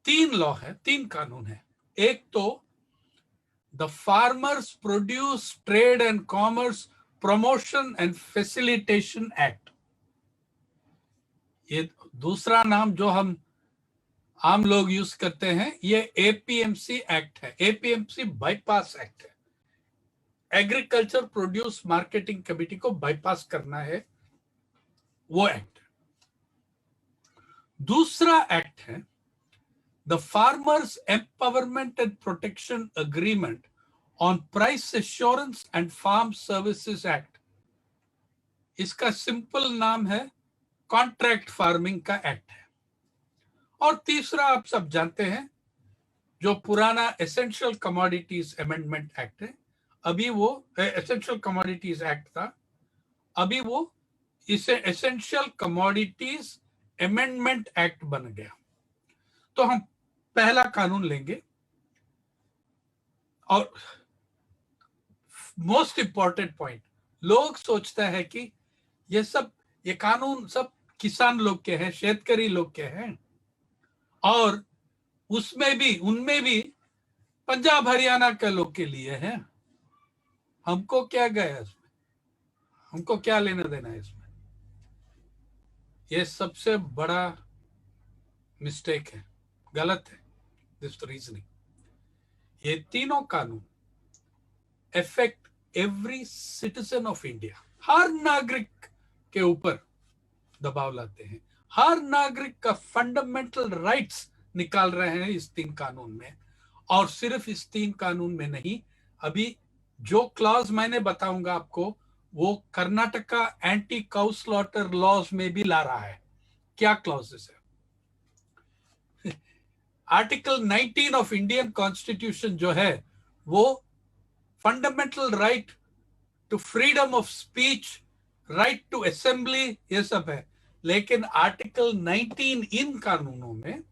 तीन लॉ है, तीन कानून है। एक तो the farmers produce trade and commerce promotion and facilitation act, ये दूसरा नाम जो हम आम लोग यूज करते हैं, ये एपीएमसी एक्ट है। एपीएमसी बाईपास एक्ट है, एग्रीकल्चर प्रोड्यूस मार्केटिंग कमेटी को बाईपास करना है, वो एक्ट। दूसरा एक्ट है the farmers empowerment and protection agreement on price assurance and farm services act. इसका सिंपल नाम है कॉन्ट्रैक्ट फार्मिंग का एक्ट है। और तीसरा आप सब जानते हैं, जो पुराना एसेंशियल कमोडिटीज अमेंडमेंट एक्ट है, अभी वो एसेंशियल कमोडिटीज एक्ट था, अभी वो इसे एसेंशियल कमोडिटीज अमेंडमेंट एक्ट बन गया। तो हम पहला कानून लेंगे, और मोस्ट इंपॉर्टेंट पॉइंट, लोग सोचता है कि ये कानून सब किसान लोग के हैं, शेतकरी लोग के हैं, और उनमें भी पंजाब हरियाणा के लोग के लिए है। हमको क्या गया इसमें, हमको क्या लेना देना है इसमें? ये सबसे बड़ा मिस्टेक है, गलत है दिस रीजनिंग। ये तीनों कानून effect every citizen of India, हर नागरिक के ऊपर दबाव लाते हैं, हर नागरिक का फंडामेंटल राइट्स निकाल रहे हैं इस तीन कानून में। और सिर्फ इस तीन कानून में नहीं, अभी जो क्लॉज मैंने बताऊंगा आपको, वो Karnataka anti cow slaughter laws में भी ला रहा है। क्या क्लॉजेस है? आर्टिकल 19 ऑफ इंडियन कॉन्स्टिट्यूशन जो है, वो fundamental right to freedom of speech, right to assembly, ये सब है। लेकिन आर्टिकल 19 इन कानूनों में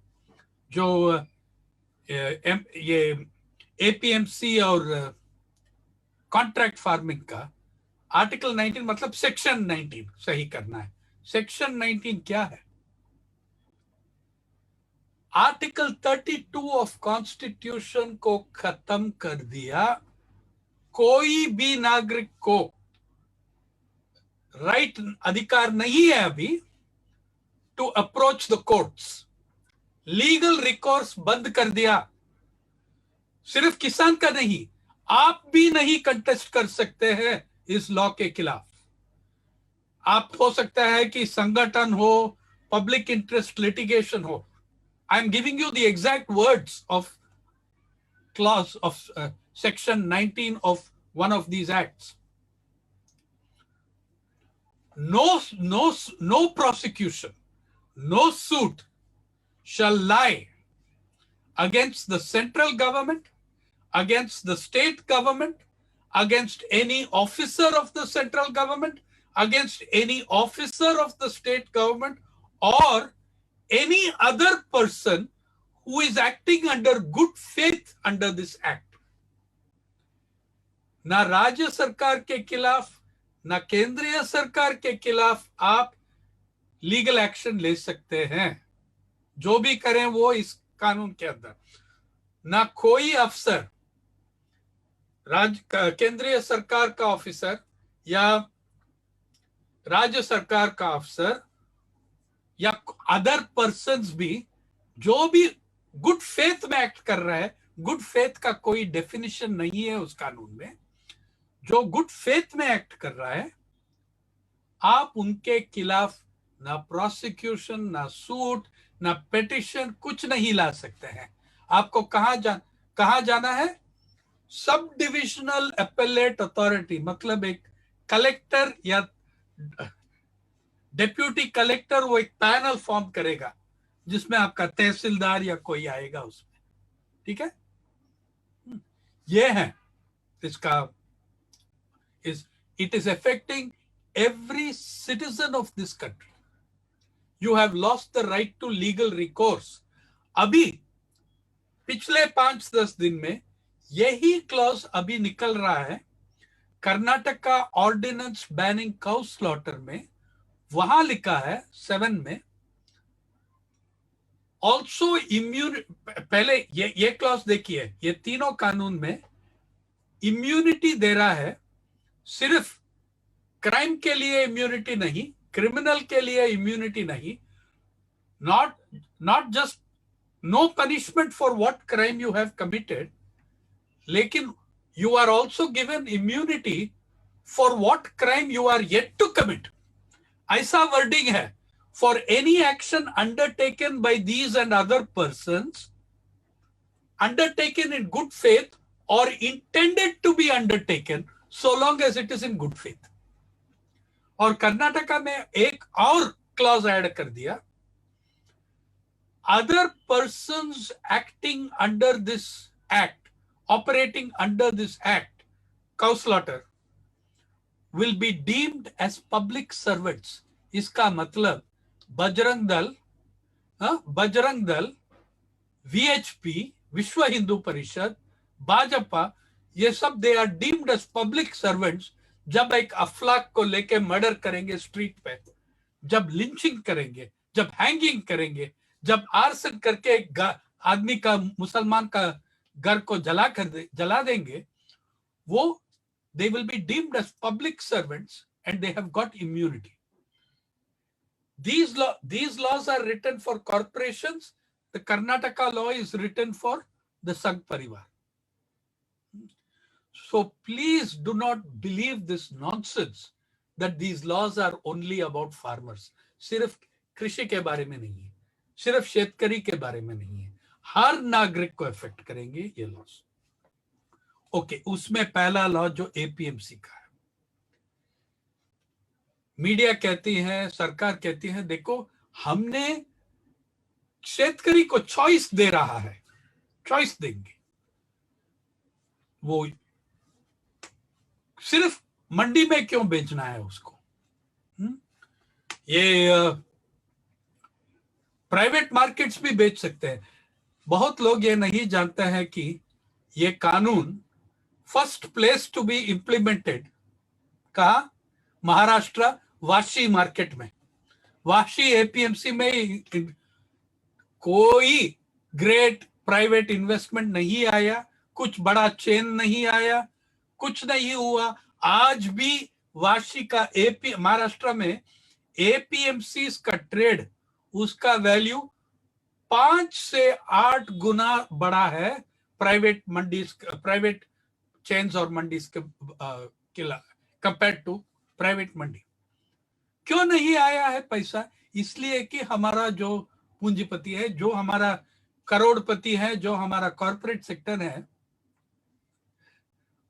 जो ये एपीएमसी और कॉन्ट्रैक्ट फार्मिंग का आर्टिकल 19 मतलब सेक्शन 19 सही करना है। सेक्शन 19 क्या है? आर्टिकल 32 ऑफ कॉन्स्टिट्यूशन को खत्म कर दिया। कोई भी नागरिक को राइट अधिकार नहीं है अभी to approach the courts, legal recourse बंद कर दिया। सिर्फ किसान का नहीं, आप भी नहीं कंटेस्ट कर सकते हैं इस लॉ के खिलाफ। आप हो सकता है कि संगठन हो, पब्लिक इंटरेस्ट लिटिगेशन हो। I am giving you the exact words of clause of section 19 of one of these acts. No prosecution, no suit shall lie against the central government, against the state government, against any officer of the central government, against any officer of the state government, or any other person who is acting under good faith under this act. ना राज्य सरकार के खिलाफ, ना केंद्रीय सरकार के खिलाफ आप लीगल एक्शन ले सकते हैं। जो भी करें वो इस कानून के अंदर। ना कोई अफसर, केंद्रीय सरकार का ऑफिसर या राज्य सरकार का अफसर या अदर पर्सन्स भी, जो भी गुड फेथ में एक्ट कर रहा है, गुड फेथ का कोई डेफिनेशन नहीं है उस कानून में, जो गुड फेथ में एक्ट कर रहा है, आप उनके खिलाफ ना प्रोसिक्यूशन, ना सूट, ना पिटिशन, कुछ नहीं ला सकते हैं। आपको कहां जाना है? सब डिविजनल अपेलेट अथॉरिटी, मतलब एक कलेक्टर या डेप्यूटी कलेक्टर, वो एक पैनल फॉर्म करेगा जिसमें आपका तहसीलदार या कोई आएगा उसमें। ठीक है, ये है इसका, it is affecting every citizen of this country. You have lost the right to legal recourse. अभी पिछले 5-10 दिन में यही क्लॉज अभी निकल रहा है Karnataka ordinance banning cow slaughter में। वहां लिखा है 7 में, ऑल्सो पहले ये क्लॉज देखिए, ये तीनों कानून में इम्यूनिटी दे रहा है, सिर्फ क्राइम के लिए इम्यूनिटी नहीं, क्रिमिनल के लिए इम्यूनिटी नहीं, not just no punishment for what crime you have committed, लेकिन you are also given immunity for what crime you are yet to commit. ऐसा wording है, for any action undertaken by these and other persons, undertaken in good faith or intended to be undertaken, so long as it is in good faith. और कर्नाटका में एक और clause add कर दिया, other persons acting under this act, operating under this act, cow slaughter, will be deemed as public servants. इसका मतलब Bajrang Dal, VHP, विश्व हिंदू परिषद, भाजपा, ये सब they are deemed as public servants जब एक अफलाक को लेके मर्डर करेंगे स्ट्रीट पे, जब लिंचिंग करेंगे, जब हैंगिंग करेंगे, जब आर्सन करके आदमी का, मुसलमान का घर को जला देंगे, वो they will be deemed as public servants and they have got immunity. These laws are written for corporations. The Karnataka law is written for the Sangh Parivar. So please do not believe this nonsense that these laws are only about farmers. सिर्फ कृषि के बारे में नहीं है, सिर्फ शेतकरी के बारे में नहीं है, हर नागरिक को इफेक्ट करेंगे ये लॉस. ओके, उसमें पहला लॉ जो एपीएमसी का है, मीडिया कहती है, सरकार कहती है, देखो हमने शेतकरी को चॉइस दे रहा है, चॉइस देंगे, वो सिर्फ मंडी में क्यों बेचना है उसको. ये प्राइवेट मार्केट्स भी बेच सकते हैं. बहुत लोग ये नहीं जानते हैं कि ये कानून first place to be implemented का महाराष्ट्र वाशी मार्केट में, वाशी एपीएमसी में कोई ग्रेट प्राइवेट इन्वेस्टमेंट नहीं आया, कुछ बड़ा चेन नहीं आया, कुछ नहीं हुआ. आज भी वाशी का महाराष्ट्र में एपीएमसी का ट्रेड, उसका वैल्यू 5 से 8 गुना बड़ा है प्राइवेट मंडी, प्राइवेट चेन्स और मंडीज के कंपेयर टू प्राइवेट मंडी. क्यों नहीं आया है पैसा? इसलिए कि हमारा जो पूंजीपति है, जो हमारा करोड़पति है, जो हमारा कॉर्पोरेट सेक्टर है,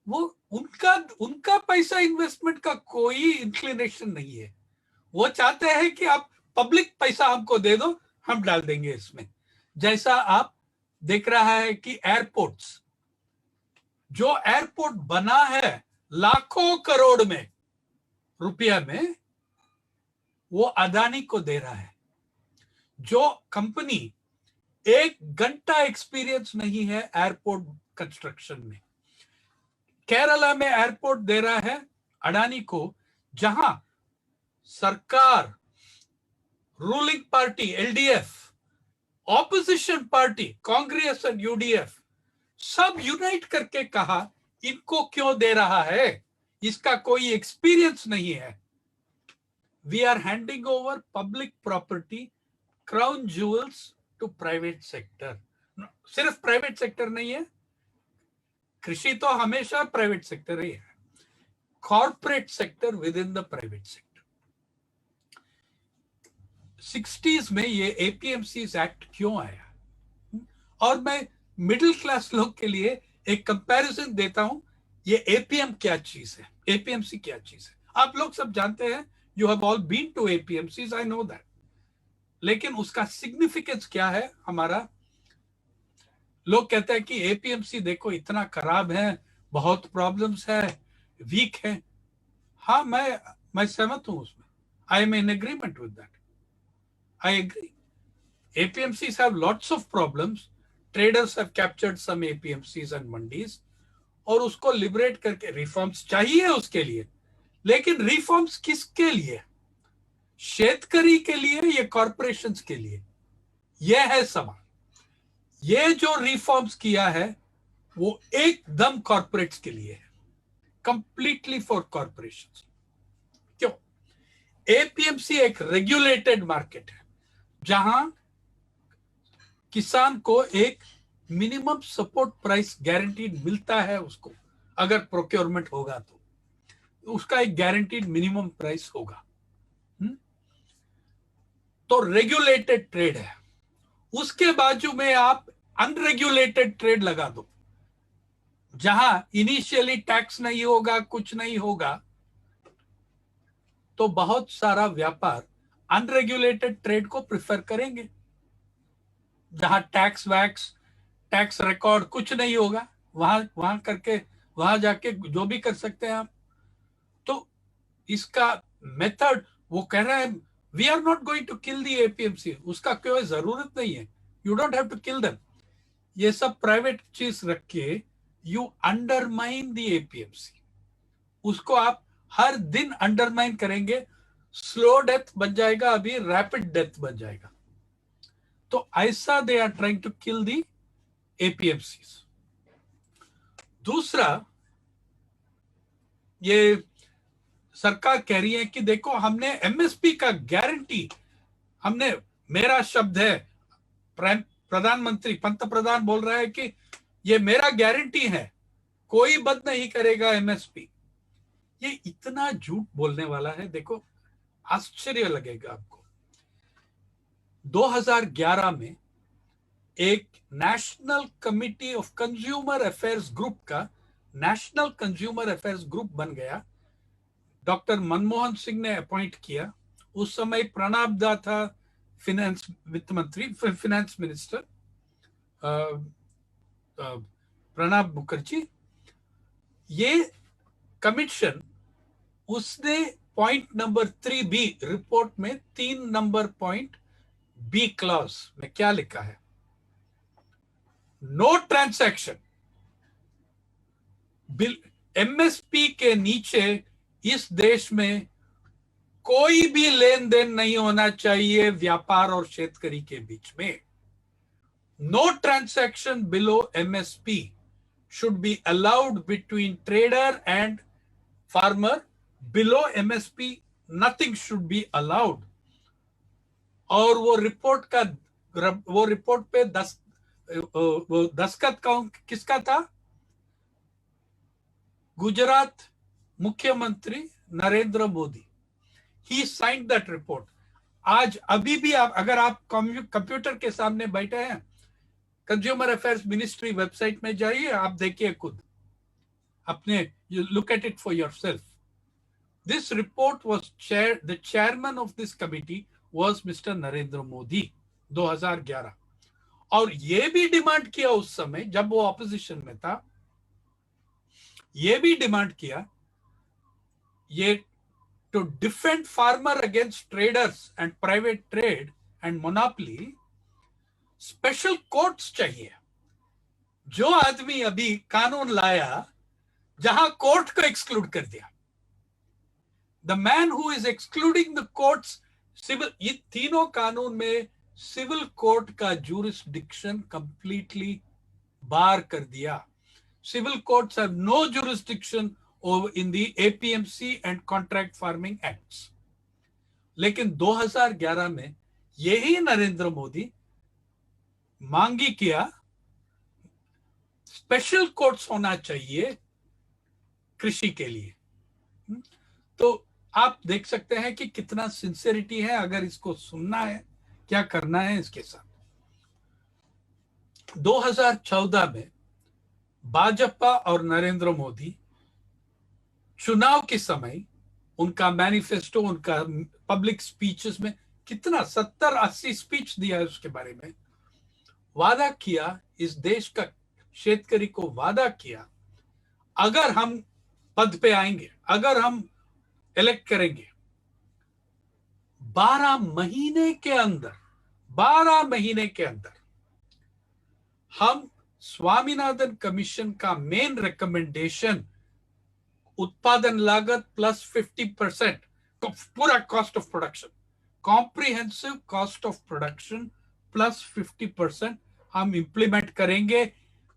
वो उनका पैसा इन्वेस्टमेंट का कोई इंक्लिनेशन नहीं है. वो चाहते हैं कि आप पब्लिक पैसा हमको दे दो, हम डाल देंगे इसमें. जैसा आप देख रहा है कि एयरपोर्ट्स, जो एयरपोर्ट बना है लाखों करोड़ में रुपया में, वो अदानी को दे रहा है. जो कंपनी 1 घंटा एक्सपीरियंस नहीं है एयरपोर्ट कंस्ट्रक्शन में, केरला में एयरपोर्ट दे रहा है अडानी को, जहां सरकार, ruling party LDF, opposition party Congress and UDF सब यूनाइट करके कहा इनको क्यों दे रहा है, इसका कोई एक्सपीरियंस नहीं है. We are handing over public property, crown jewels to private sector. सिर्फ प्राइवेट सेक्टर नहीं है, कृषि तो हमेशा प्राइवेट सेक्टर ही है, corporate sector within the private sector. 60s में ये एपीएमसी एक्ट क्यों आया? और मैं मिडिल क्लास लोग के लिए एक कंपैरिजन देता हूं, ये एपीएम क्या चीज है, एपीएमसी क्या चीज है. आप लोग सब जानते हैं, you have all been to APMCs, I know that, लेकिन उसका सिग्निफिकेंस क्या है हमारा? लोग कहते हैं कि एपीएमसी देखो इतना खराब है, बहुत प्रॉब्लम्स है, वीक है. हाँ, मैं सहमत हूं उसमें. I am in agreement with that. I agree. APMCs have lots of problems. Traders have captured some APMCs and mandis. और उसको लिबरेट करके रिफॉर्म्स चाहिए उसके लिए, लेकिन रिफॉर्म्स किसके लिए? शेतकरी के लिए या कॉर्पोरेशंस के लिए? यह है सवाल। ये जो रिफॉर्म्स किया है वो एकदम कॉर्पोरेट्स के लिए है, कंप्लीटली फॉर कॉर्पोरेशंस। क्यों? एपीएमसी एक रेगुलेटेड मार्केट है जहां किसान को एक मिनिमम सपोर्ट प्राइस गारंटीड मिलता है। उसको अगर प्रोक्योरमेंट होगा तो उसका एक गारंटीड मिनिमम प्राइस होगा। तो रेगुलेटेड ट्रेड है। उसके बाजू में आप अनरेगुलेटेड ट्रेड लगा दो जहां इनिशियली टैक्स नहीं होगा, कुछ नहीं होगा, तो बहुत सारा व्यापार अनरेगुलेटेड ट्रेड को प्रिफर करेंगे जहां टैक्स वैक्स, टैक्स रिकॉर्ड कुछ नहीं होगा। वहां करके वहां जाके जो भी कर सकते हैं आप। तो इसका मेथड, वो कह रहा है we are not going to kill the APMC. उसका कोई जरूरत नहीं है, you don't have to kill them. ये सब प्राइवेट चीज रख के यू अंडरमाइन दी एपीएमसी। उसको आप हर दिन अंडरमाइन करेंगे, स्लो डेथ बन जाएगा, अभी रैपिड डेथ बन जाएगा। तो ऐसा they are trying to kill the APMC. दूसरा, ये सरकार कह रही है कि देखो हमने एमएसपी का गारंटी, हमने, मेरा शब्द है, प्रधानमंत्री पंत प्रधान बोल रहा है कि ये मेरा गारंटी है, कोई बंद नहीं करेगा एमएसपी। ये इतना झूठ बोलने वाला है, देखो आश्चर्य लगेगा आपको। 2011 में एक national committee of consumer affairs group का नेशनल कंज्यूमर अफेयर्स ग्रुप बन गया। डॉक्टर मनमोहन सिंह ने अपॉइंट किया। उस समय प्रणब दा था फिनेंस वित्त मंत्री, फिनेंस मिनिस्टर प्रणब मुखर्जी। ये कमीशन, उसने पॉइंट नंबर 3B रिपोर्ट में 3 नंबर पॉइंट बी क्लॉज में क्या लिखा है? नो ट्रांसैक्शन, बिल एमएसपी के नीचे इस देश में कोई भी लेन देन नहीं होना चाहिए व्यापार और शेतकरी के बीच में। No transaction below MSP should be allowed between trader and farmer. Below MSP nothing should be allowed. और वो रिपोर्ट पे दस्तखत किसका था? गुजरात मुख्यमंत्री Narendra Modi. He signed that report. आज अभी भी अगर आप कंप्यूटर के सामने बैठे हैं, कंज्यूमर अफेयर्स मिनिस्ट्री वेबसाइट में जाइए, आप देखिए खुद अपने, you look at it for yourself. This report was the chairman of this committee was mister Narendra Modi 2011। और ये भी डिमांड किया उस समय जब वो ऑपोजिशन में था, ये भी डिमांड किया, ये to defend farmer against traders and private trade and monopoly, special courts चाहिए। जो आदमी अभी कानून लाया जहां कोर्ट को एक्सक्लूड कर दिया, the man who is excluding the courts, civil, ये तीनों कानून में सिविल कोर्ट का जुरिस्डिक्शन कंप्लीटली बार कर दिया। Civil courts have no jurisdiction over in the APMC and Contract Farming Acts. लेकिन 2011 में यही नरेंद्र मोदी मांगी किया, स्पेशल कोर्ट्स होना चाहिए कृषि के लिए। तो आप देख सकते हैं कि कितना सिंसियरिटी है। अगर इसको सुनना है, क्या करना है इसके साथ। 2014 में भाजपा और नरेंद्र मोदी चुनाव के समय उनका मैनिफेस्टो, उनका पब्लिक स्पीचेस में कितना 70-80 स्पीच दिया है, उसके बारे में वादा किया, इस देश का शेतकरी को वादा किया, अगर हम पद पे आएंगे, अगर हम इलेक्ट करेंगे, 12 महीने के अंदर हम स्वामीनाथन कमीशन का मेन रिकमेंडेशन, उत्पादन लागत प्लस 50% पूरा cost of production, comprehensive cost of production plus 50% हम इंप्लीमेंट करेंगे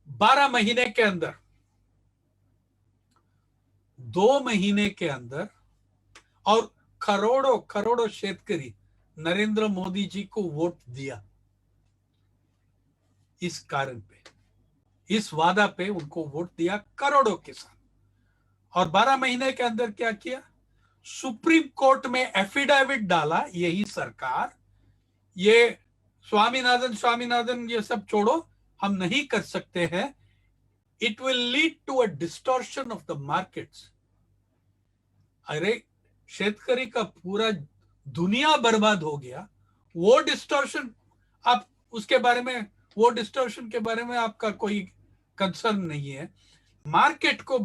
12 महीने के अंदर। 2 महीने के अंदर। और करोड़ों करोड़ों शेतकरी नरेंद्र मोदी जी को वोट दिया इस कारण पे, इस वादा पे उनको वोट दिया करोड़ों किसान। और 12 महीने के अंदर क्या किया, सुप्रीम कोर्ट में एफिडेविट डाला यही सरकार, ये स्वामीनाथन ये सब छोड़ो, हम नहीं कर सकते हैं, it will lead to a distortion of the markets. अरे शेतकरी का पूरा दुनिया बर्बाद हो गया, वो डिस्टॉर्शन, आप उसके बारे में, वो डिस्टॉर्शन के बारे में आपका कोई कंसर्न नहीं है। मार्केट को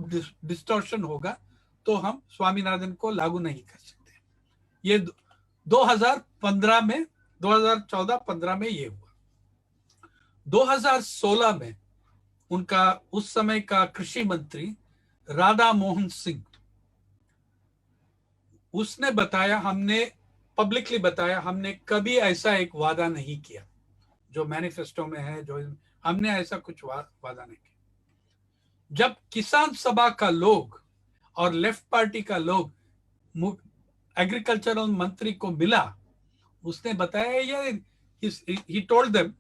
डिस्टॉर्शन होगा तो हम स्वामीनाथन को लागू नहीं कर सकते। ये 2015 में, 2014-15 में ये हुआ। 2016 में उनका उस समय का कृषि मंत्री राधा मोहन सिंह, उसने बताया, हमने पब्लिकली बताया, हमने कभी ऐसा एक वादा नहीं किया जो मैनिफेस्टो में है, जो हमने ऐसा कुछ वादा नहीं किया। जब किसान सभा का लोग और लेफ्ट पार्टी का लोग एग्रीकल्चरल मंत्री को मिला, उसने बताया, ये ही टोल्ड देम,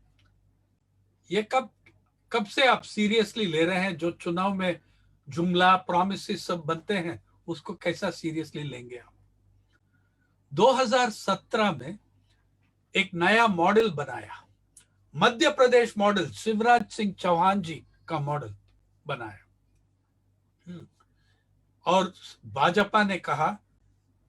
ये कब से आप सीरियसली ले रहे हैं, जो चुनाव में जुमला प्रॉमिसेस सब बनते हैं उसको कैसा सीरियसली लेंगे आप। 2017 में एक नया मॉडल बनाया, मध्य प्रदेश मॉडल, शिवराज सिंह चौहान जी का मॉडल बनाया। और भाजपा ने कहा,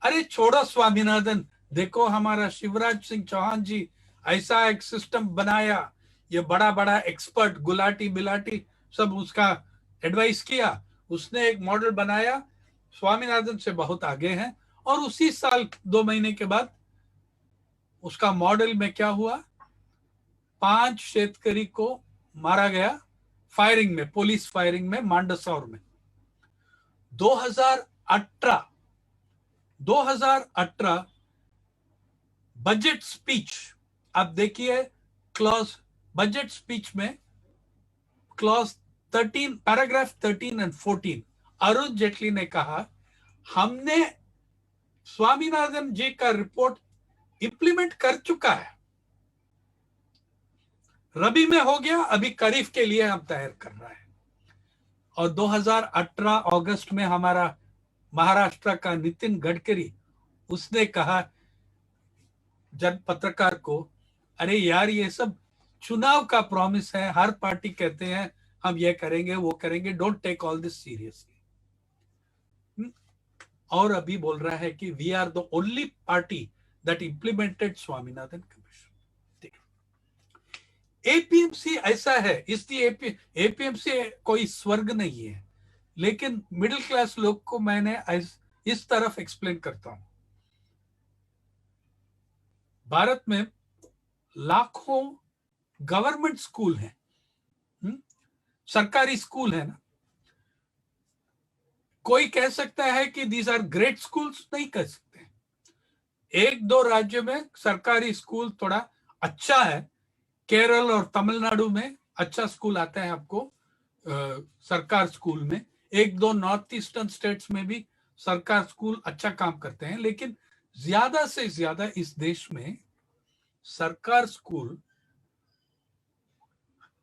अरे छोड़ो स्वामीनाथन, देखो हमारा शिवराज सिंह चौहान जी ऐसा एक सिस्टम बनाया, ये बड़ा बड़ा एक्सपर्ट गुलाटी बिलाटी सब उसका एडवाइस किया, उसने एक मॉडल बनाया, स्वामीनाथन से बहुत आगे हैं। और उसी साल 2 महीने के बाद उसका मॉडल में क्या हुआ, 5 शेतकरी को मारा गया फायरिंग में, पुलिस फायरिंग में, मांडसौर में। 2018 बजट स्पीच, आप देखिए क्लॉज, बजट स्पीच में क्लॉज 13, पैराग्राफ 13 और 14, अरुण जेटली ने कहा, हमने स्वामीनाथन जी का रिपोर्ट इंप्लीमेंट कर चुका है, रबी में हो गया, अभी खरीफ के लिए हम तैयार कर रहे हैं। और 2018 अगस्त में हमारा महाराष्ट्र का नितिन गडकरी, उसने कहा जन पत्रकार को, अरे यार ये सब चुनाव का प्रॉमिस है, हर पार्टी कहते हैं हम ये करेंगे वो करेंगे, don't take all this seriously. और अभी बोल रहा है कि we are the only party that implemented Swaminathan commission. APMC ऐसा है, इसलिए एपीएमसी कोई स्वर्ग नहीं है, लेकिन मिडिल क्लास लोग को मैंने इस तरफ एक्सप्लेन करता हूं। भारत में लाखों गवर्नमेंट स्कूल हैं, सरकारी स्कूल है ना। कोई कह सकता है कि दीज आर ग्रेट स्कूल्स, नहीं कह सकते। 1-2 राज्य में सरकारी स्कूल थोड़ा अच्छा है, केरल और तमिलनाडु में अच्छा स्कूल आता है आपको सरकार स्कूल में, 1-2 नॉर्थ ईस्टर्न स्टेट्स में भी सरकार स्कूल अच्छा काम करते हैं, लेकिन ज्यादा से ज्यादा इस देश में सरकार स्कूल,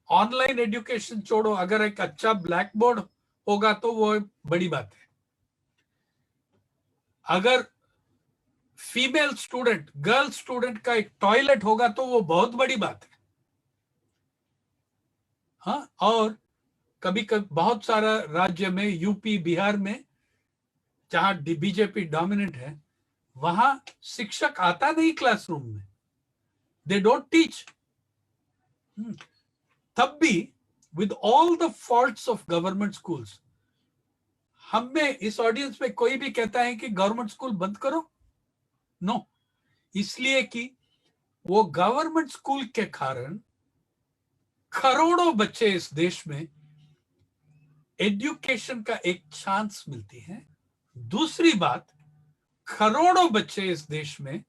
ऑनलाइन एजुकेशन छोड़ो, अगर एक अच्छा ब्लैक बोर्ड होगा तो वो बड़ी बात है, अगर फीमेल स्टूडेंट, गर्ल स्टूडेंट का एक टॉयलेट होगा तो वो बहुत बड़ी बात है। हाँ, और कभी कभी बहुत सारा राज्य में, यूपी बिहार में जहां बीजेपी डोमिनेंट है, वहां शिक्षक आता नहीं क्लासरूम में, दे डोंट टीच। तब भी with all the faults of government schools, हम में इस ऑडियंस में कोई भी कहता है कि गवर्नमेंट स्कूल बंद करो, नो, इसलिए कि वो गवर्नमेंट स्कूल के कारण करोड़ों बच्चे इस देश में एजुकेशन का एक चांस मिलती है। दूसरी बात, करोड़ों बच्चे इस देश में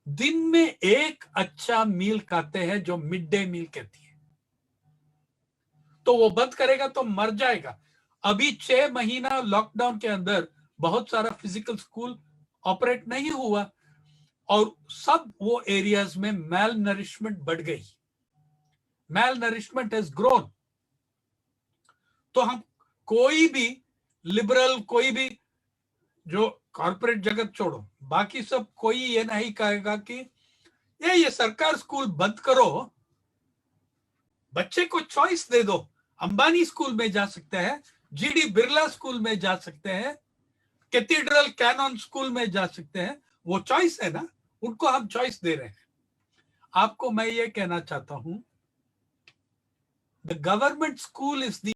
दिन में एक अच्छा मील खाते हैं जो मिड डे मील कहती है, तो वो बंद करेगा तो मर जाएगा। अभी 6 महीना लॉकडाउन के अंदर बहुत सारा फिजिकल स्कूल ऑपरेट नहीं हुआ और सब वो एरियाज में मैल नरिशमेंट बढ़ गई, मैल नरिशमेंट हैज ग्रोन। तो हम कोई भी लिबरल, कोई भी जो कॉर्पोरेट जगत छोड़ो, बाकी सब कोई ये नहीं कहेगा कि ये सरकार स्कूल बंद करो, बच्चे को चॉइस दे दो। अंबानी स्कूल में जा सकते हैं, जीडी बिरला स्कूल में जा सकते हैं, कैथीड्रल कैनन स्कूल में जा सकते हैं, वो चॉइस है ना, उनको हम चॉइस दे रहे हैं। आपको मैं ये कहना चाहता हूं, the government school is the